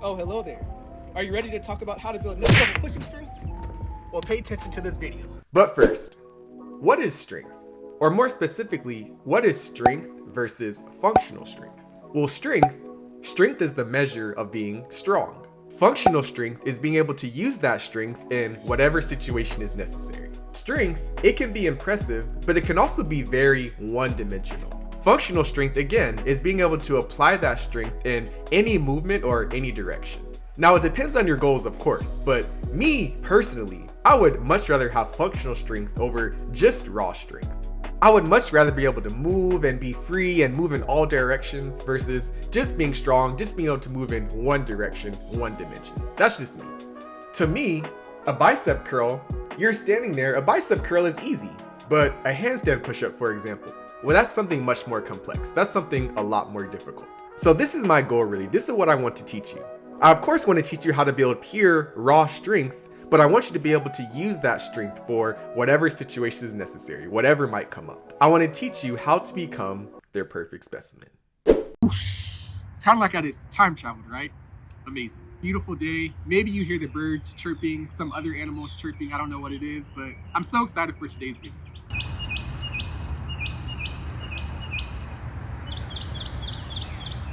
Oh, hello there. Are you ready to talk about how to build next level pushing strength? Well, pay attention to this video. But first, what is strength? Or more specifically, what is strength versus functional strength? Well, strength is the measure of being strong. Functional strength is being able to use that strength in whatever situation is necessary. Strength, it can be impressive, but it can also be very one-dimensional. Functional strength, again, is being able to apply that strength in any movement or any direction. Now, it depends on your goals, of course, but me, personally, I would much rather have functional strength over just raw strength. I would much rather be able to move and be free and move in all directions versus just being strong, just being able to move in one direction, one dimension. That's just me. To me, a bicep curl, you're standing there, a bicep curl is easy, but a handstand push-up, for example, well, that's something much more complex. That's something a lot more difficult. So this is my goal, really. This is what I want to teach you. I, of course, want to teach you how to build pure, raw strength, but I want you to be able to use that strength for whatever situation is necessary, whatever might come up. I want to teach you how to become their perfect specimen. It's kind of like I just time traveled, right? Amazing. Beautiful day. Maybe you hear the birds chirping, some other animals chirping. I don't know what it is, but I'm so excited for today's video.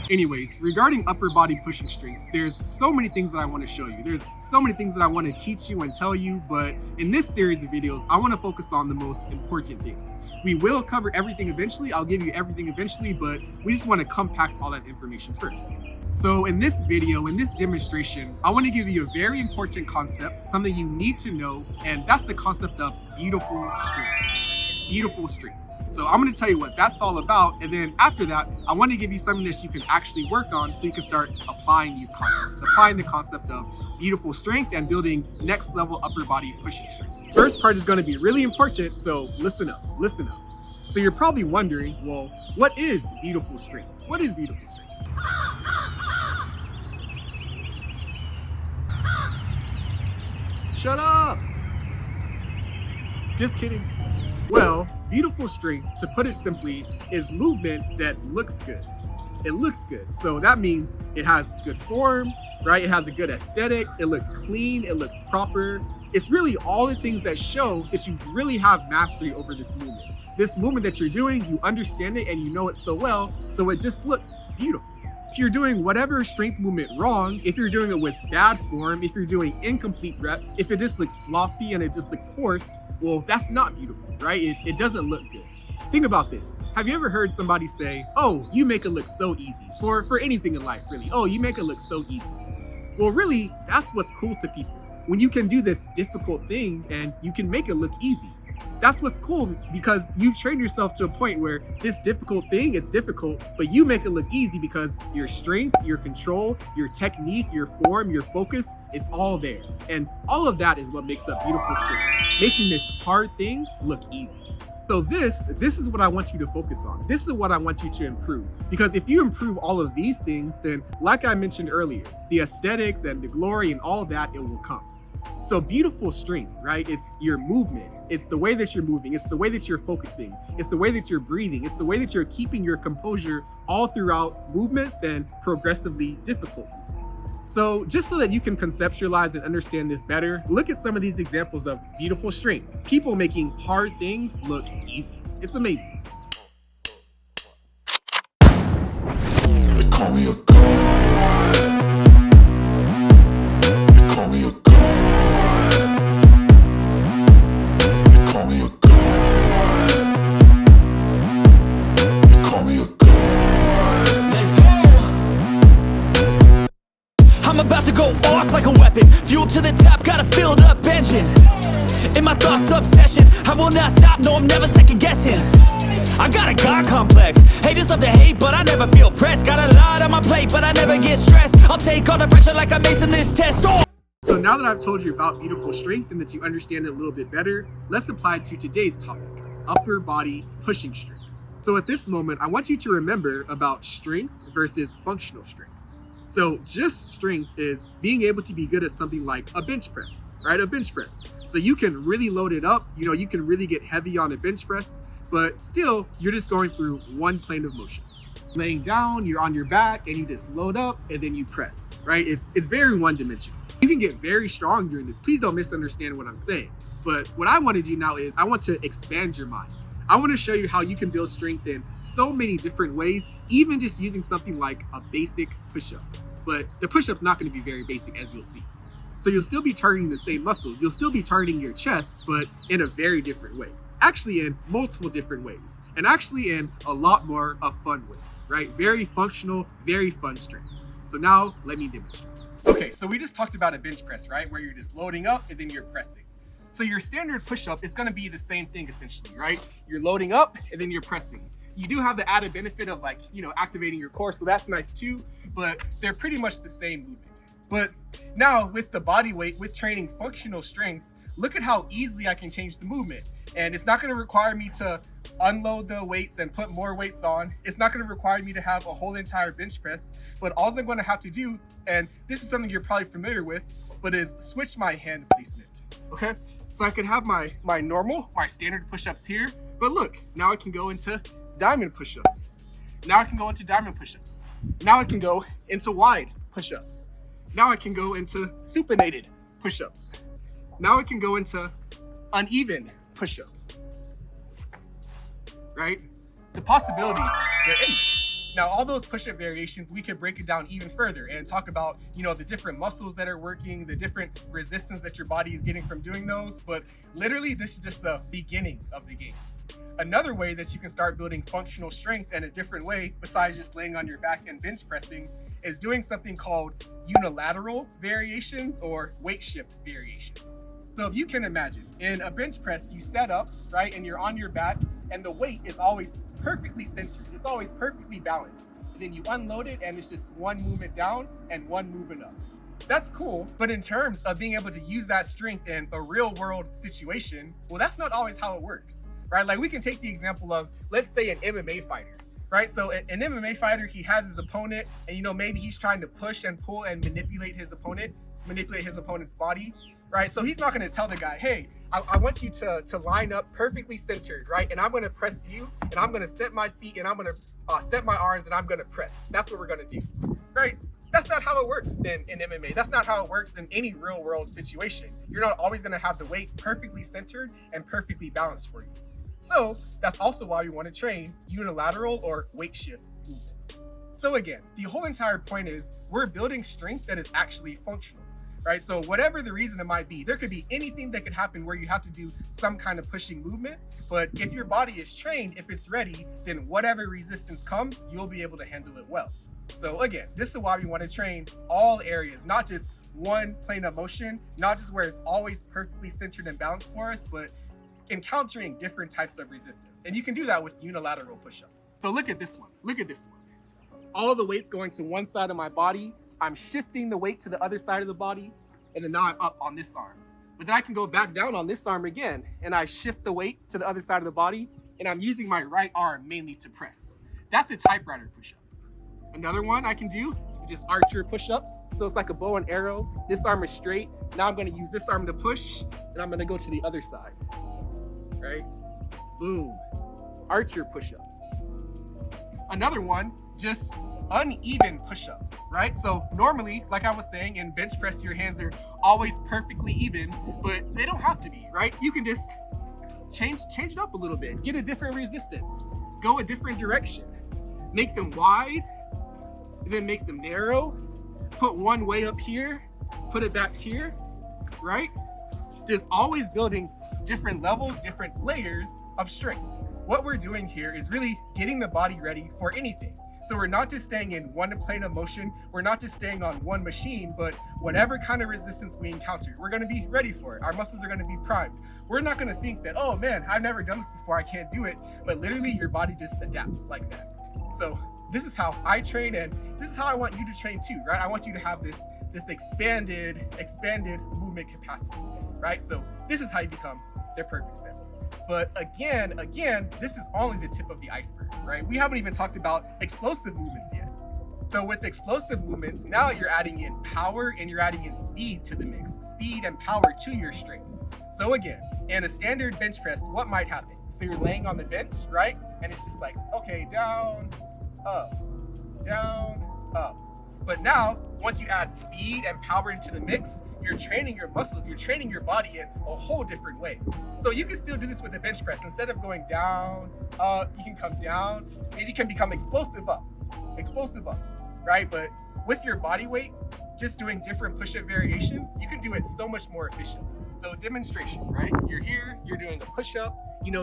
Anyways, regarding upper body pushing strength, there's so many things that I want to show you. There's so many things that I want to teach you and tell you, but in this series of videos, I want to focus on the most important things. We will cover everything eventually. I'll give you everything eventually, but we just want to compact all that information first. So in this video, in this demonstration, I want to give you a very important concept, something you need to know, and that's the concept of beautiful strength. Beautiful strength. So I'm going to tell you what that's all about, and then after that, I want to give you something that you can actually work on so you can start applying these concepts, applying the concept of beautiful strength and building next level upper body pushing strength. First part is going to be really important, so listen up, listen up. So you're probably wondering, well, what is beautiful strength? What is beautiful strength? Shut up! Just kidding. Well, beautiful strength, to put it simply, is movement that looks good. It looks good. So that means it has good form, right? It has a good aesthetic. It looks clean. It looks proper. It's really all the things that show that you really have mastery over this movement. This movement that you're doing, you understand it and you know it so well, so it just looks beautiful. If you're doing whatever strength movement wrong, if you're doing it with bad form, if you're doing incomplete reps, if it just looks sloppy and it just looks forced, well, that's not beautiful, right? It doesn't look good. Think about this. Have you ever heard somebody say, oh, you make it look so easy, for anything in life, really? Oh, you make it look so easy. Well, really, that's what's cool to people. When you can do this difficult thing and you can make it look easy. That's what's cool, because you train yourself to a point where this difficult thing, it's difficult, but you make it look easy because your strength, your control, your technique, your form, your focus, it's all there. And all of that is what makes up beautiful strength, making this hard thing look easy. So this is what I want you to focus on. This is what I want you to improve. Because if you improve all of these things, then like I mentioned earlier, the aesthetics and the glory and all that, it will come. So beautiful strength, right? It's your movement. It's the way that you're moving. It's the way that you're focusing. It's the way that you're breathing. It's the way that you're keeping your composure all throughout movements and progressively difficult movements. So just so that you can conceptualize and understand this better, look at some of these examples of beautiful strength. People making hard things look easy. It's amazing. They call me a god. They call me a god. They call me a god. They call me a god. Let's go. I'm about to go off like a weapon. Fuel to the top, got a filled up engine. In my thoughts, obsession. I will not stop, no, I'm never second guessing. I got a God complex. Haters love to hate, but I never feel pressed. Got a lot on my plate, but I never get stressed. I'll take all the pressure like I'm acing this test. Oh. So now that I've told you about beautiful strength and that you understand it a little bit better, let's apply it to today's topic, upper body pushing strength. So at this moment, I want you to remember about strength versus functional strength. So just strength is being able to be good at something like a bench press, right? A bench press. So you can really load it up, you can really get heavy on a bench press, but still you're just going through one plane of motion. Laying down, you're on your back and you just load up and then you press, right? It's very one-dimensional. You can get very strong during this. Please don't misunderstand what I'm saying. But what I want to do now is I want to expand your mind. I want to show you how you can build strength in so many different ways, even just using something like a basic push-up. But the push-up's not going to be very basic, as you'll see. So you'll still be targeting the same muscles. You'll still be targeting your chest, but in a very different way. Actually in multiple different ways. And actually in a lot more of fun ways, right? Very functional, very fun strength. So now let me demonstrate. Okay, so we just talked about a bench press, right? Where you're just loading up and then you're pressing. So your standard push-up is gonna be the same thing essentially, right? You're loading up and then you're pressing. You do have the added benefit of activating your core, so that's nice too, but they're pretty much the same movement. But now with the body weight, with training functional strength, look at how easily I can change the movement. And it's not gonna require me to unload the weights and put more weights on. It's not gonna require me to have a whole entire bench press, but all I'm gonna have to do, and this is something you're probably familiar with, but is switch my hand placement, okay? So I could have my standard push-ups here, but look, now I can go into diamond push-ups. Now I can go into diamond push-ups. Now I can go into wide push-ups. Now I can go into supinated push-ups. Now I can go into uneven push-ups, right? The possibilities, they're endless. Now, all those push-up variations, we could break it down even further and talk about, the different muscles that are working, the different resistance that your body is getting from doing those. But literally, this is just the beginning of the gains. Another way that you can start building functional strength in a different way, besides just laying on your back and bench pressing, is doing something called unilateral variations or weight shift variations. So if you can imagine, in a bench press, you set up, right, and you're on your back, and the weight is always perfectly centered. It's always perfectly balanced. And then you unload it, and it's just one movement down and one movement up. That's cool, but in terms of being able to use that strength in a real-world situation, well, that's not always how it works, right? Like we can take the example of, let's say, an MMA fighter, right? So an MMA fighter, he has his opponent, and maybe he's trying to push and pull and manipulate his opponent's body. Right, so he's not going to tell the guy, hey, I want you to line up perfectly centered, right? And I'm going to press you, and I'm going to set my feet, and I'm going to set my arms, and I'm going to press. That's what we're going to do, right? That's not how it works in MMA. That's not how it works in any real world situation. You're not always going to have the weight perfectly centered and perfectly balanced for you. So that's also why we want to train unilateral or weight shift movements. So again, the whole entire point is we're building strength that is actually functional. Right, so whatever the reason it might be, there could be anything that could happen where you have to do some kind of pushing movement. But if your body is trained, if it's ready, then whatever resistance comes, you'll be able to handle it well. So again, this is why we want to train all areas, not just one plane of motion, not just where it's always perfectly centered and balanced for us, but encountering different types of resistance. And you can do that with unilateral push-ups. So look at this one. All the weight's going to one side of my body. I'm shifting the weight to the other side of the body, and then now I'm up on this arm. But then I can go back down on this arm again, and I shift the weight to the other side of the body, and I'm using my right arm mainly to press. That's a typewriter push-up. Another one I can do is just archer push-ups. So it's like a bow and arrow. This arm is straight. Now I'm going to use this arm to push, and I'm going to go to the other side. Right? Boom. Archer push-ups. Another one, just uneven push-ups, right? So normally, like I was saying, in bench press, your hands are always perfectly even, but they don't have to be, right? You can just change it up a little bit, get a different resistance, go a different direction, make them wide, then make them narrow, put one way up here, put it back here, right? Just always building different levels, different layers of strength. What we're doing here is really getting the body ready for anything. So we're not just staying in one plane of motion, we're not just staying on one machine, but whatever kind of resistance we encounter, we're gonna be ready for it. Our muscles are gonna be primed. We're not gonna think that, oh man, I've never done this before, I can't do it. But literally your body just adapts like that. So this is how I train, and this is how I want you to train too, right? I want you to have this expanded movement capacity, right? So this is how you become the perfect specimen. But again, this is only the tip of the iceberg, right? We haven't even talked about explosive movements yet. So with explosive movements, now you're adding in power and you're adding in speed to the mix, speed and power to your strength. So again, in a standard bench press, what might happen? So you're laying on the bench, right? And it's just like, okay, down, up, down, up. But now, once you add speed and power into the mix, you're training your muscles, you're training your body in a whole different way. So you can still do this with a bench press. Instead of going down, up, you can come down. Maybe you can become explosive up, right? But with your body weight, just doing different push-up variations, you can do it so much more efficiently. So demonstration, right? You're here, you're doing a push-up,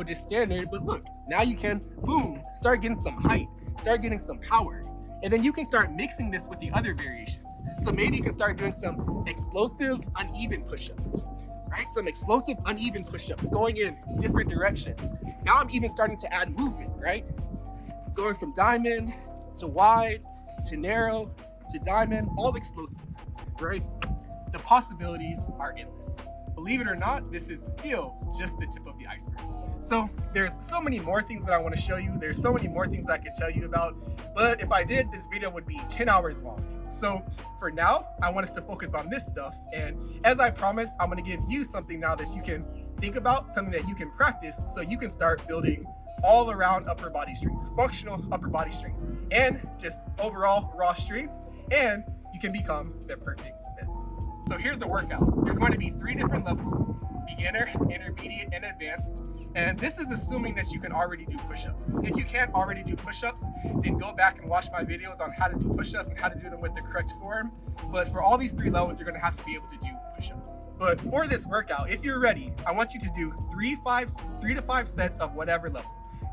just standard, but look, now you can, boom, start getting some height, start getting some power. And then you can start mixing this with the other variations. So maybe you can start doing some explosive, uneven push-ups, right? Some explosive, uneven push-ups going in different directions. Now I'm even starting to add movement, right? Going from diamond to wide to narrow to diamond, all explosive, right? The possibilities are endless. Believe it or not, this is still just the tip of the iceberg. So there's so many more things that I want to show you. There's so many more things I could tell you about, but if I did, this video would be 10 hours long. So for now, I want us to focus on this stuff. And as I promised, I'm going to give you something now that you can think about, something that you can practice so you can start building all around upper body strength, functional upper body strength, and just overall raw strength, and you can become the perfect specimen. So here's the workout. There's going to be 3 different levels: beginner, intermediate, and advanced. And this is assuming that you can already do push-ups. If you can't already do push-ups, then go back and watch my videos on how to do push-ups and how to do them with the correct form. But for all these 3 levels, you're gonna have to be able to do push-ups. But for this workout, if you're ready, I want you to do 3 to 5 sets of whatever level.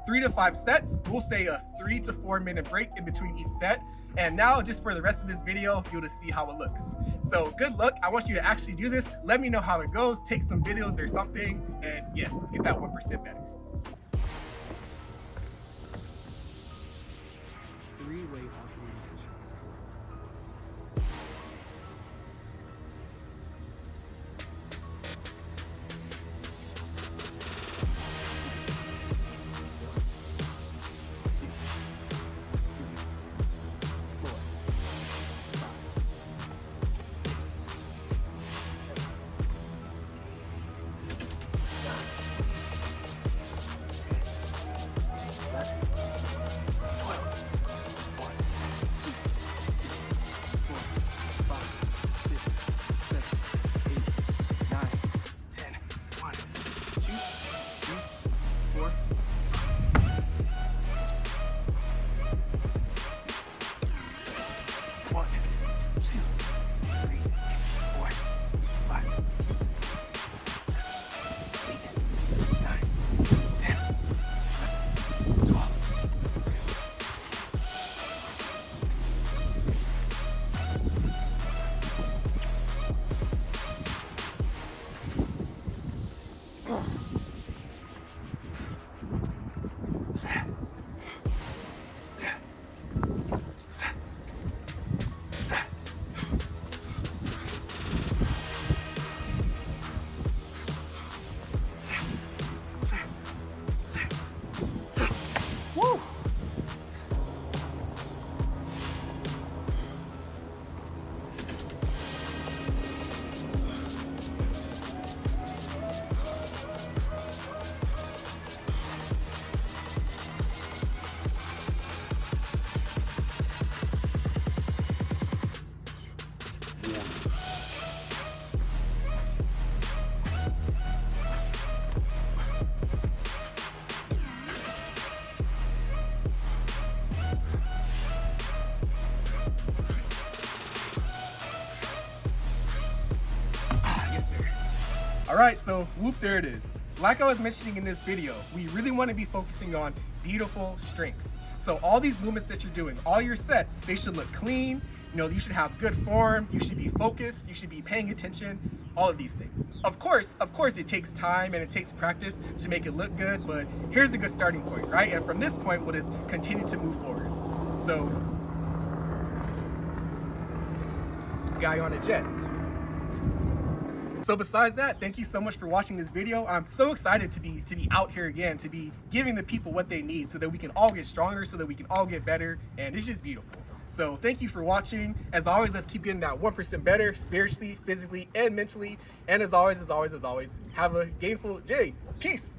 3 to 5 sets, we'll say a 3 to 4 minute break in between each set. And now, just for the rest of this video, you'll just see how it looks. So good luck. I want you to actually do this. Let me know how it goes. Take some videos or something. And yes, let's get that 1% better. 3-way alternating push-ups. Alright, so whoop, there it is. Like I was mentioning in this video, we really want to be focusing on beautiful strength. So all these movements that you're doing, all your sets, they should look clean. You should have good form, you should be focused, you should be paying attention, all of these things. Of course, it takes time and it takes practice to make it look good, but here's a good starting point, right? And from this point, we'll just continue to move forward. So, guy on a jet. So besides that, thank you so much for watching this video. I'm so excited to be out here again, to be giving the people what they need so that we can all get stronger, so that we can all get better, and it's just beautiful. So thank you for watching. As always, let's keep getting that 1% better spiritually, physically, and mentally. And as always, have a gainful day. Peace.